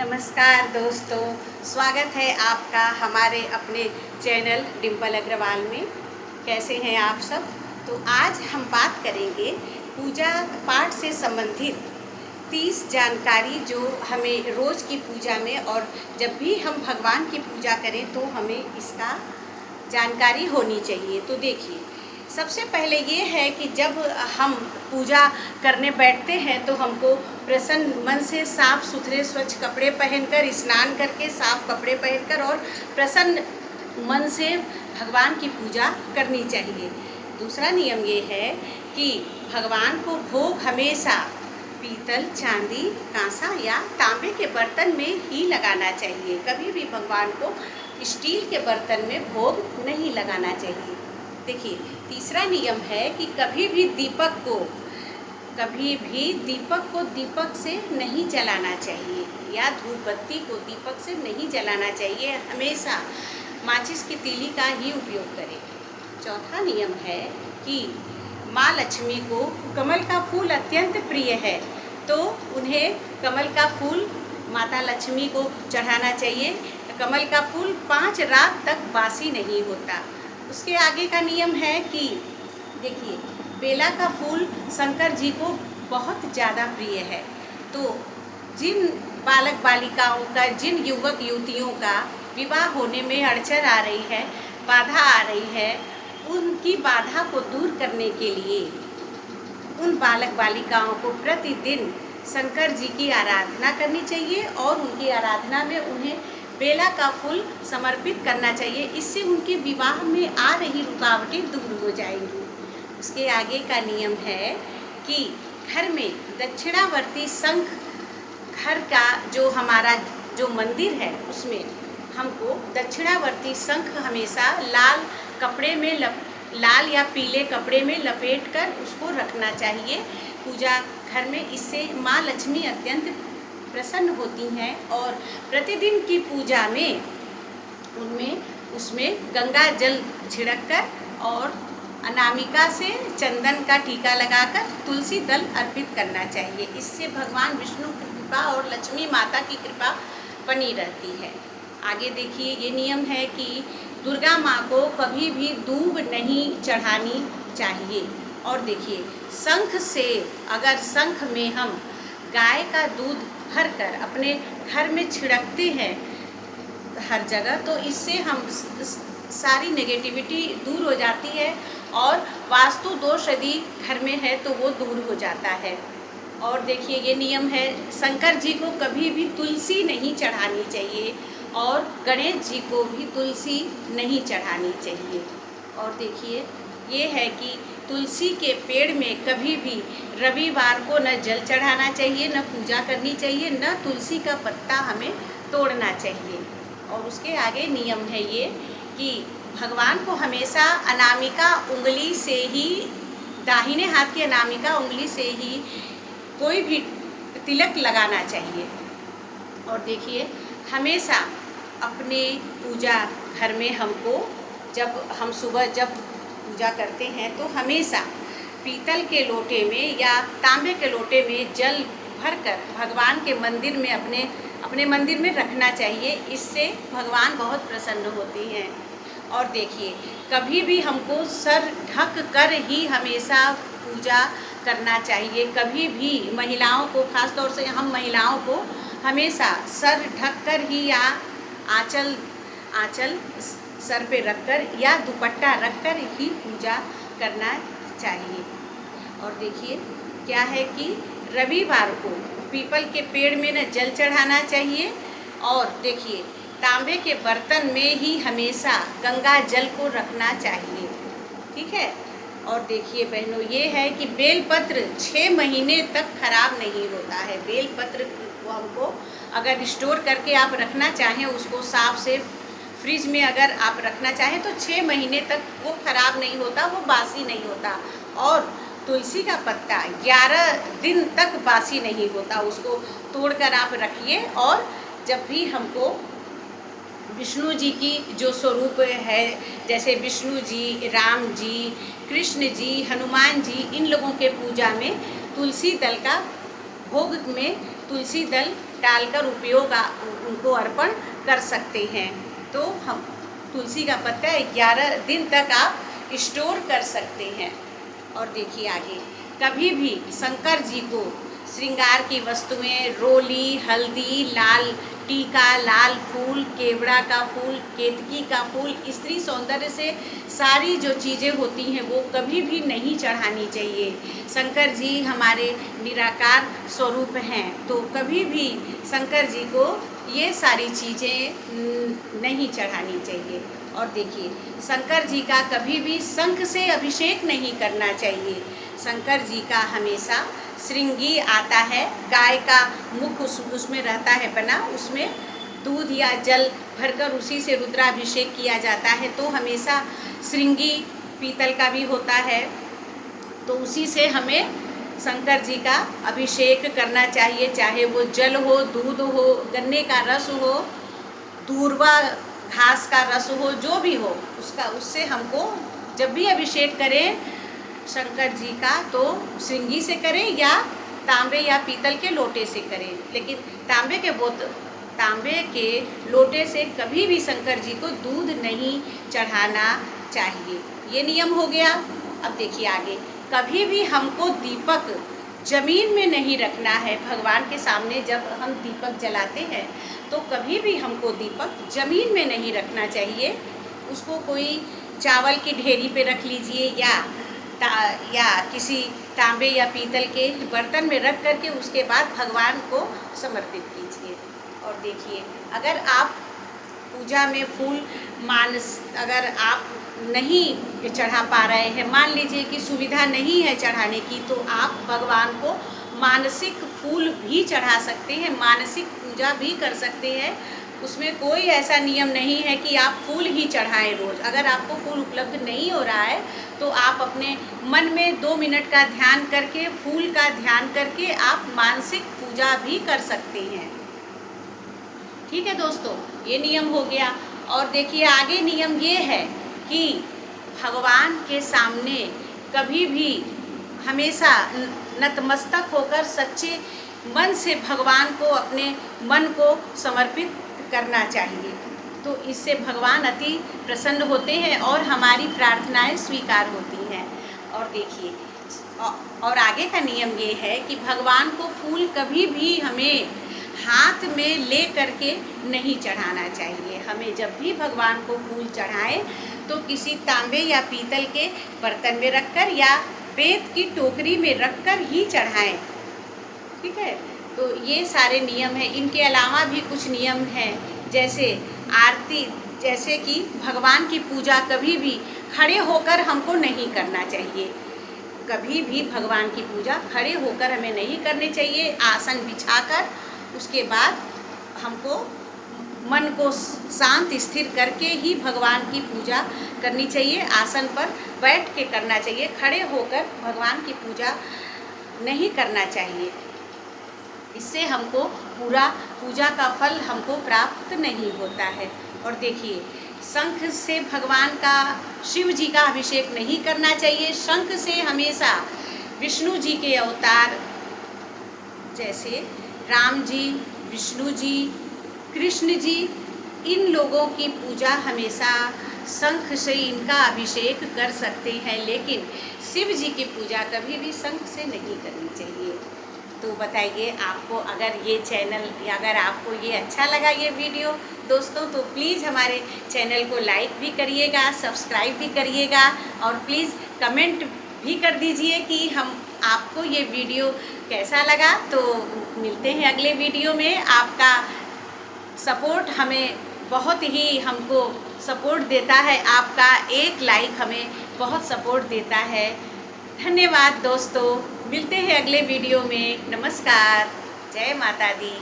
नमस्कार दोस्तों, स्वागत है आपका हमारे अपने चैनल डिम्पल अग्रवाल में। कैसे हैं आप सब? तो आज हम बात करेंगे पूजा पाठ से संबंधित 30 जानकारी जो हमें रोज़ की पूजा में और जब भी हम भगवान की पूजा करें तो हमें इसका जानकारी होनी चाहिए। तो देखिए, सबसे पहले ये है कि जब हम पूजा करने बैठते हैं तो हमको प्रसन्न मन से साफ़ सुथरे स्वच्छ कपड़े पहनकर, स्नान करके साफ़ कपड़े पहनकर और प्रसन्न मन से भगवान की पूजा करनी चाहिए। दूसरा नियम ये है कि भगवान को भोग हमेशा पीतल, चांदी, कांसा या तांबे के बर्तन में ही लगाना चाहिए। कभी भी भगवान को स्टील के बर्तन में भोग नहीं लगाना चाहिए। देखिए, तीसरा नियम है कि कभी भी दीपक को दीपक से नहीं जलाना चाहिए या धूप बत्ती को दीपक से नहीं जलाना चाहिए। हमेशा माचिस की तीली का ही उपयोग करें। चौथा नियम है कि माँ लक्ष्मी को कमल का फूल अत्यंत प्रिय है, तो उन्हें कमल का फूल माता लक्ष्मी को चढ़ाना चाहिए। कमल का फूल 5 रात तक बासी नहीं होता। उसके आगे का नियम है कि देखिए, बेला का फूल शंकर जी को बहुत ज़्यादा प्रिय है, तो जिन बालक बालिकाओं का, जिन युवक युवतियों का विवाह होने में अड़चन आ रही है, बाधा आ रही है, उनकी बाधा को दूर करने के लिए उन बालक बालिकाओं को प्रतिदिन शंकर जी की आराधना करनी चाहिए और उनकी आराधना में उन्हें बेला का फूल समर्पित करना चाहिए। इससे उनके विवाह में आ रही रुकावटें दूर हो जाएंगी। उसके आगे का नियम है कि घर में दक्षिणावर्ती शंख, घर का जो हमारा जो मंदिर है उसमें हमको दक्षिणावर्ती शंख हमेशा लाल या पीले कपड़े में लपेट कर उसको रखना चाहिए पूजा घर में। इससे माँ लक्ष्मी अत्यंत प्रसन्न होती हैं और प्रतिदिन की पूजा में उसमें गंगा जल छिड़ककर और अनामिका से चंदन का टीका लगाकर तुलसी दल अर्पित करना चाहिए। इससे भगवान विष्णु की कृपा और लक्ष्मी माता की कृपा बनी रहती है। आगे देखिए, ये नियम है कि दुर्गा माँ को कभी भी दूब नहीं चढ़ानी चाहिए। और देखिए, अगर शंख में हम गाय का दूध भरकर अपने घर में छिड़कते हैं हर जगह, तो इससे हम सारी नेगेटिविटी दूर हो जाती है और वास्तु दोष यदि घर में है तो वो दूर हो जाता है। और देखिए, ये नियम है, शंकर जी को कभी भी तुलसी नहीं चढ़ानी चाहिए और गणेश जी को भी तुलसी नहीं चढ़ानी चाहिए। और देखिए, ये है कि तुलसी के पेड़ में कभी भी रविवार को न जल चढ़ाना चाहिए, न पूजा करनी चाहिए, न तुलसी का पत्ता हमें तोड़ना चाहिए। और उसके आगे नियम है ये कि भगवान को हमेशा अनामिका उंगली से ही, दाहिने हाथ की अनामिका उंगली से ही कोई भी तिलक लगाना चाहिए। और देखिए, हमेशा अपने पूजा घर में हमको जब पूजा करते हैं तो हमेशा पीतल के लोटे में या तांबे के लोटे में जल भरकर भगवान के मंदिर में अपने मंदिर में रखना चाहिए। इससे भगवान बहुत प्रसन्न होते हैं। और देखिए, कभी भी हमको सर ढक कर ही हमेशा पूजा करना चाहिए। कभी भी महिलाओं को, खास तौर से हम महिलाओं को हमेशा सर ढक कर ही या आंचल सर पे रखकर या दुपट्टा रखकर ही पूजा करना चाहिए। और देखिए, क्या है कि रविवार को पीपल के पेड़ में न जल चढ़ाना चाहिए। और देखिए, तांबे के बर्तन में ही हमेशा गंगा जल को रखना चाहिए। ठीक है। और देखिए बहनों, ये है कि बेलपत्र 6 महीने तक खराब नहीं होता है। बेलपत्र को हमको अगर स्टोर करके आप रखना चाहें, उसको साफ से फ्रिज में अगर आप रखना चाहें तो 6 महीने तक वो खराब नहीं होता, वो बासी नहीं होता। और तुलसी का पत्ता 11 दिन तक बासी नहीं होता। उसको तोड़कर आप रखिए। और जब भी हमको विष्णु जी की जो स्वरूप है, जैसे विष्णु जी, राम जी, कृष्ण जी, हनुमान जी, इन लोगों के पूजा में तुलसी दल का भोग में तुलसी दल डालकर उपयोग उनको अर्पण कर सकते हैं। तो हम तुलसी का पत्ता 11 दिन तक आप स्टोर कर सकते हैं। और देखिए आगे, कभी भी शंकर जी को श्रृंगार की वस्तुएं, रोली, हल्दी, लाल टीका, लाल फूल, केवड़ा का फूल, केतकी का फूल, स्त्री सौंदर्य से सारी जो चीज़ें होती हैं वो कभी भी नहीं चढ़ानी चाहिए। शंकर जी हमारे निराकार स्वरूप हैं, तो कभी भी शंकर जी को ये सारी चीज़ें नहीं चढ़ानी चाहिए। और देखिए, शंकर जी का कभी भी शंख से अभिषेक नहीं करना चाहिए। शंकर जी का हमेशा श्रृंगी आता है, गाय का मुख उसमें रहता है बना, उसमें दूध या जल भरकर उसी से रुद्राभिषेक किया जाता है। तो हमेशा श्रृंगी पीतल का भी होता है, तो उसी से हमें शंकर जी का अभिषेक करना चाहिए, चाहे वो जल हो, दूध हो, गन्ने का रस हो, दूर्वा घास का रस हो, जो भी हो उससे हमको जब भी अभिषेक करें शंकर जी का तो श्रृंगी से करें या तांबे या पीतल के लोटे से करें, लेकिन तांबे के लोटे से कभी भी शंकर जी को दूध नहीं चढ़ाना चाहिए। ये नियम हो गया। अब देखिए आगे, कभी भी हमको दीपक जमीन में नहीं रखना है। भगवान के सामने जब हम दीपक जलाते हैं तो कभी भी हमको दीपक जमीन में नहीं रखना चाहिए। उसको कोई चावल की ढेरी पे रख लीजिए या किसी तांबे या पीतल के बर्तन में रख करके उसके बाद भगवान को समर्पित कीजिए। और देखिए, अगर आप पूजा में फूल अगर आप नहीं चढ़ा पा रहे हैं, मान लीजिए कि सुविधा नहीं है चढ़ाने की, तो आप भगवान को मानसिक फूल भी चढ़ा सकते हैं, मानसिक पूजा भी कर सकते हैं। उसमें कोई ऐसा नियम नहीं है कि आप फूल ही चढ़ाएं रोज़। अगर आपको फूल उपलब्ध नहीं हो रहा है तो आप अपने मन में 2 मिनट का ध्यान करके, फूल का ध्यान करके आप मानसिक पूजा भी कर सकते हैं। ठीक है दोस्तों, ये नियम हो गया। और देखिए आगे नियम ये है कि भगवान के सामने कभी भी हमेशा नतमस्तक होकर सच्चे मन से भगवान को अपने मन को समर्पित करना चाहिए। तो इससे भगवान अति प्रसन्न होते हैं और हमारी प्रार्थनाएं स्वीकार होती हैं। और देखिए, और आगे का नियम ये है कि भगवान को फूल कभी भी हमें हाथ में ले करके नहीं चढ़ाना चाहिए। हमें जब भी भगवान को फूल चढ़ाएं तो किसी तांबे या पीतल के बर्तन में रखकर या बेत की टोकरी में रखकर ही चढ़ाएं। ठीक है, तो ये सारे नियम हैं। इनके अलावा भी कुछ नियम हैं, जैसे आरती, जैसे कि भगवान की पूजा कभी भी खड़े होकर हमको नहीं करना चाहिए। कभी भी भगवान की पूजा खड़े होकर हमें नहीं करनी चाहिए। आसन बिछाकर उसके बाद हमको मन को शांत स्थिर करके ही भगवान की पूजा करनी चाहिए। आसन पर बैठ के करना चाहिए, खड़े होकर भगवान की पूजा नहीं करना चाहिए। इससे हमको पूरा पूजा का फल हमको प्राप्त नहीं होता है। और देखिए, शंख से भगवान का, शिव जी का अभिषेक नहीं करना चाहिए। शंख से हमेशा विष्णु जी के अवतार जैसे राम जी, विष्णु जी, कृष्ण जी, इन लोगों की पूजा हमेशा शंख से इनका अभिषेक कर सकते हैं, लेकिन शिव जी की पूजा कभी भी शंख से नहीं करनी चाहिए। तो बताइए आपको, अगर ये चैनल या अगर आपको ये अच्छा लगा ये वीडियो दोस्तों, तो प्लीज़ हमारे चैनल को लाइक भी करिएगा, सब्सक्राइब भी करिएगा और प्लीज़ कमेंट भी कर दीजिए कि आपको ये वीडियो कैसा लगा। तो मिलते हैं अगले वीडियो में। आपका सपोर्ट हमें बहुत ही हमको सपोर्ट देता है, आपका एक लाइक हमें बहुत सपोर्ट देता है। धन्यवाद दोस्तों, मिलते हैं अगले वीडियो में। नमस्कार, जय माता दी।